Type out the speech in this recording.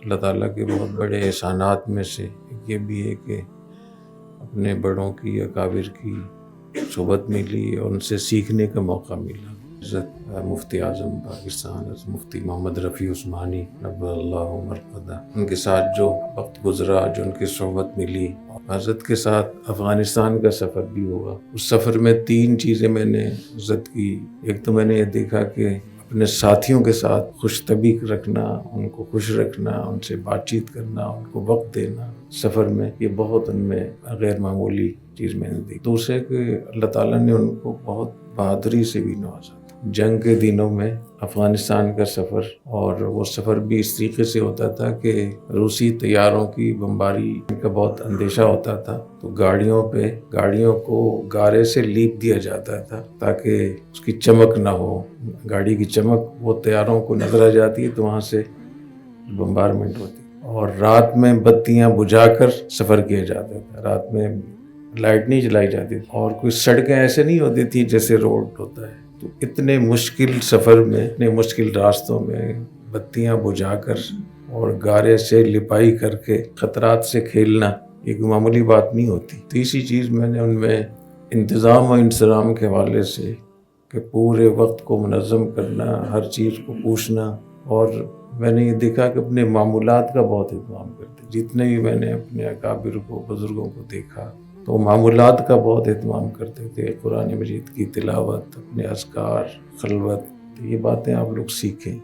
اللہ تعالیٰ کے بہت بڑے احسانات میں سے یہ بھی ہے کہ اپنے بڑوں کی اکابر کی صحبت ملی اور ان سے سیکھنے کا موقع ملا۔ حضرت مفتی اعظم پاکستان حضرت مفتی محمد رفیع عثمانی نبّر اللہ مرقدہ، ان کے ساتھ جو وقت گزرا، جو ان کی صحبت ملی، حضرت کے ساتھ افغانستان کا سفر بھی ہوا۔ اس سفر میں 3 چیزیں میں نے حضرت کی۔ ایک تو میں نے یہ دیکھا کہ اپنے ساتھیوں کے ساتھ خوش طبیع رکھنا، ان کو خوش رکھنا، ان سے بات چیت کرنا، ان کو وقت دینا سفر میں، یہ بہت ان میں غیر معمولی چیز میں نے دیکھی۔ دوسرے کہ اللہ تعالیٰ نے ان کو بہت بہادری سے بھی نوازا۔ جنگ کے دنوں میں افغانستان کا سفر، اور وہ سفر بھی اس طریقے سے ہوتا تھا کہ روسی طیاروں کی بمباری کا بہت اندیشہ ہوتا تھا، تو گاڑیوں کو گارے سے لیپ دیا جاتا تھا تاکہ اس کی چمک نہ ہو۔ گاڑی کی چمک وہ طیاروں کو نظر آ جاتی ہے تو وہاں سے بمبارمنٹ ہوتی، اور رات میں بتیاں بجھا کر سفر کیا جاتا تھا۔ رات میں لائٹ نہیں جلائی جاتی تھی، اور کوئی سڑکیں ایسے نہیں ہوتی تھی جیسے روڈ ہوتا ہے۔ تو اتنے مشکل سفر میں، اتنے مشکل راستوں میں بتیاں بجھا کر اور گارے سے لپائی کر کے خطرات سے کھیلنا ایک معمولی بات نہیں ہوتی۔ تیسری چیز میں نے ان میں انتظام و انصرام کے حوالے سے کہ پورے وقت کو منظم کرنا، ہر چیز کو پوچھنا، اور میں نے یہ دیکھا کہ اپنے معمولات کا بہت اہتمام کرتے۔ جتنے بھی میں نے اپنے اکابر کو، بزرگوں کو دیکھا تو معمولات کا بہت اہتمام کرتے تھے۔ قرآن مجید کی تلاوت، اپنے اذکار، خلوت، یہ باتیں آپ لوگ سیکھیں۔